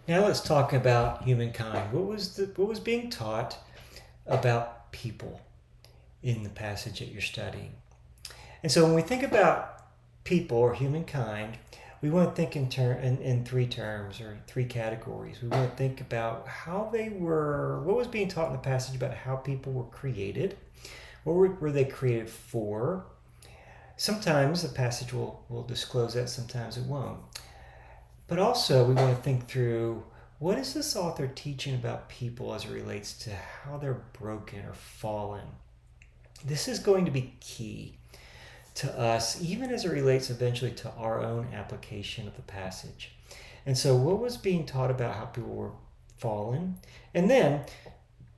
Now let's talk about humankind. What was being taught about people in the passage that you're studying? And so when we think about people or humankind, we want to think in three terms or three categories. We want to think about what was being taught in the passage about how people were created. Were they created for? Sometimes the passage will disclose that, sometimes it won't. But also, we want to think through what is this author teaching about people as it relates to how they're broken or fallen. This is going to be key to us, even as it relates eventually to our own application of the passage. And so, what was being taught about how people were fallen? And then,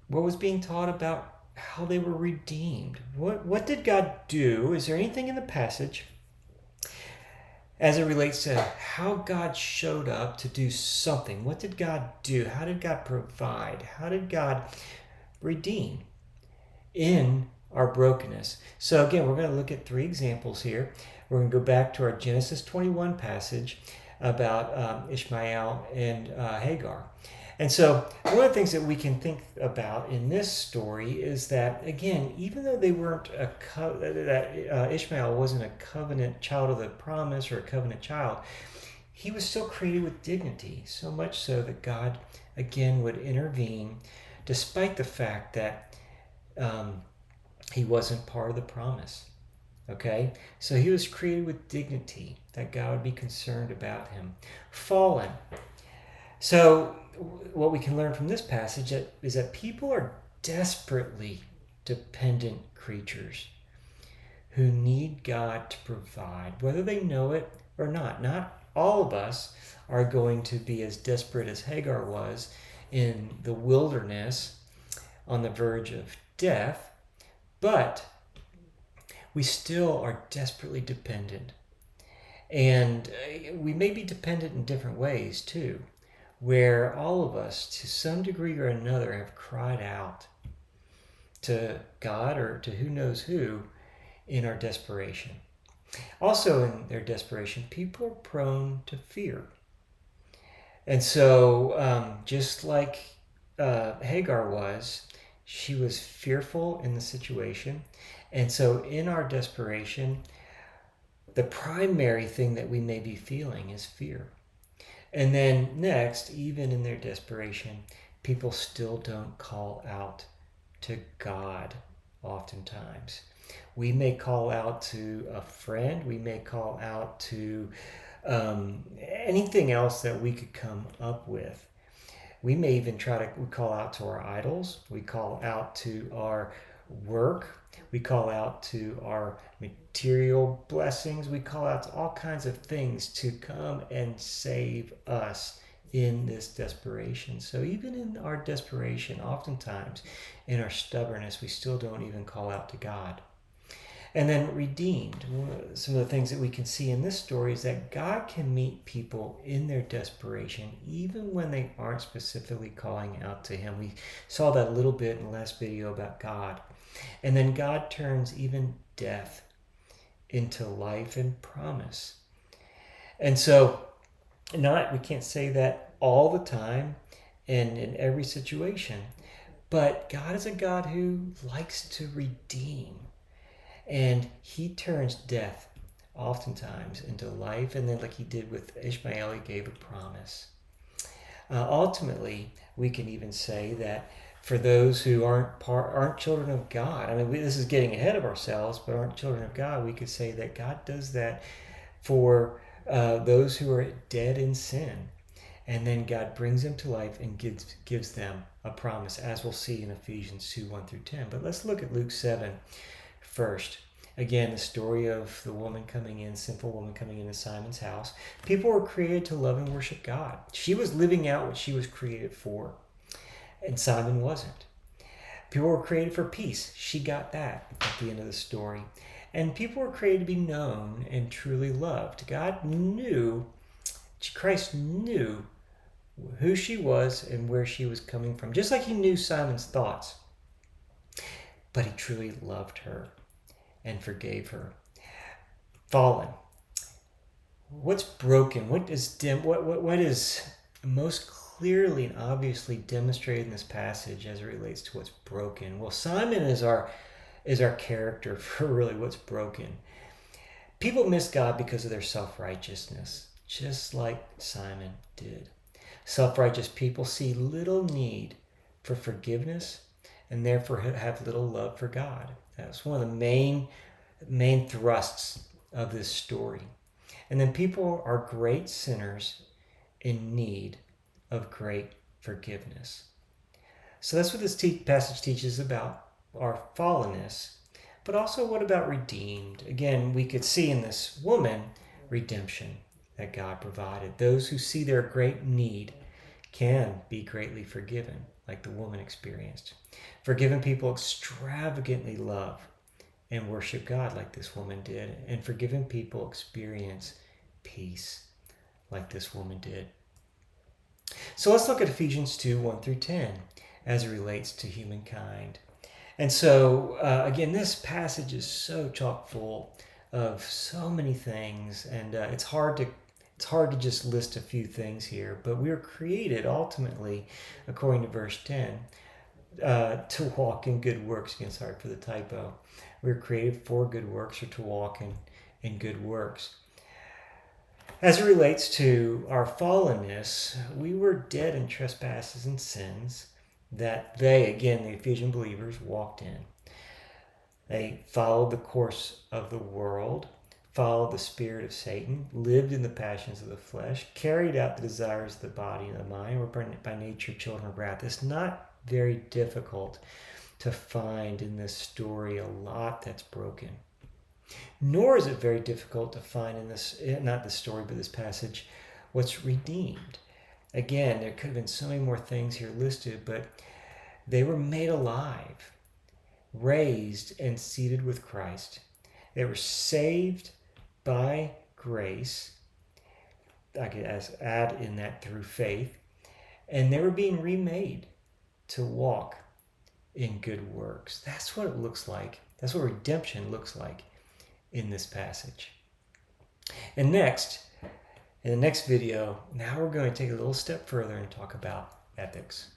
what was being taught about how they were redeemed? What did God do? Is there anything in the passage as it relates to how God showed up to do something? What did God do? How did God provide? How did God redeem in our brokenness? So again, we're going to look at three examples here. We're going to go back to our Genesis 21 passage about Ishmael and Hagar. And so one of the things that we can think about in this story is that, again, even though they weren't Ishmael wasn't a covenant child of the promise or a covenant child, he was still created with dignity, so much so that God, again, would intervene despite the fact that he wasn't part of the promise. Okay? So he was created with dignity, that God would be concerned about him. Fallen. So what we can learn from this passage is that people are desperately dependent creatures who need God to provide, whether they know it or not. Not all of us are going to be as desperate as Hagar was in the wilderness on the verge of death, but we still are desperately dependent. And we may be dependent in different ways too, where all of us, to some degree or another, have cried out to God or to who knows who in our desperation. Also, in their desperation, people are prone to fear. And so, just like Hagar was, she was fearful in the situation. And so, in our desperation, the primary thing that we may be feeling is fear. And then next, even in their desperation, people still don't call out to God oftentimes. We may call out to a friend, we may call out to anything else that we could come up with. We may even we call out to our idols, we call out to our work, we call out to our material blessings, we call out to all kinds of things to come and save us in this desperation. So even in our desperation, oftentimes in our stubbornness, we still don't even call out to God. And then redeemed. Some of the things that we can see in this story is that God can meet people in their desperation, even when they aren't specifically calling out to Him. We saw that a little bit in the last video about God. And then God turns even death into life and promise. And so, we can't say that all the time and in every situation, but God is a God who likes to redeem. And he turns death oftentimes into life. And then like he did with Ishmael, he gave a promise. Ultimately, we can even say that for those who aren't children of God, I mean, this is getting ahead of ourselves, but aren't children of God, we could say that God does that for those who are dead in sin. And then God brings them to life and gives them a promise, as we'll see in Ephesians 2, 1 through 10. But let's look at Luke 7 first. Again, the story of the sinful woman coming into Simon's house. People were created to love and worship God. She was living out what she was created for, and Simon wasn't. People were created for peace. She got that at the end of the story. And people were created to be known and truly loved. Christ knew who she was and where she was coming from, just like he knew Simon's thoughts. But he truly loved her and forgave her. Fallen. What's broken? What is dim? What is most clearly and obviously demonstrated in this passage as it relates to what's broken? Well, Simon is our character for really what's broken. People miss God because of their self-righteousness, just like Simon did. Self-righteous people see little need for forgiveness and therefore have little love for God. That's one of the main thrusts of this story. And then people are great sinners in need of great forgiveness. So that's what this passage teaches about our fallenness, but also what about redeemed? Again, we could see in this woman redemption that God provided. Those who see their great need can be greatly forgiven, like the woman experienced. Forgiven people extravagantly love and worship God like this woman did, and forgiven people experience peace like this woman did. So let's look at Ephesians 2, 1 through 10 as it relates to humankind. And so, again, this passage is so chock full of so many things, and it's hard to just list a few things here, but we were created ultimately, according to verse 10, to walk in good works. Again, sorry for the typo. We were created for good works, or to walk in good works. As it relates to our fallenness, we were dead in trespasses and sins that they, again, the Ephesian believers, walked in. They followed the course of the world, followed the spirit of Satan, lived in the passions of the flesh, carried out the desires of the body and the mind, were by nature children of wrath. It's not very difficult to find in this story a lot that's broken. Nor is it very difficult to find in this, not this story, but this passage, what's redeemed. Again, there could have been so many more things here listed, but they were made alive, raised and seated with Christ. They were saved by grace. I could add in that through faith. And they were being remade to walk in good works. That's what it looks like. That's what redemption looks like in this passage. And next, in the next video, now we're going to take a little step further and talk about ethics.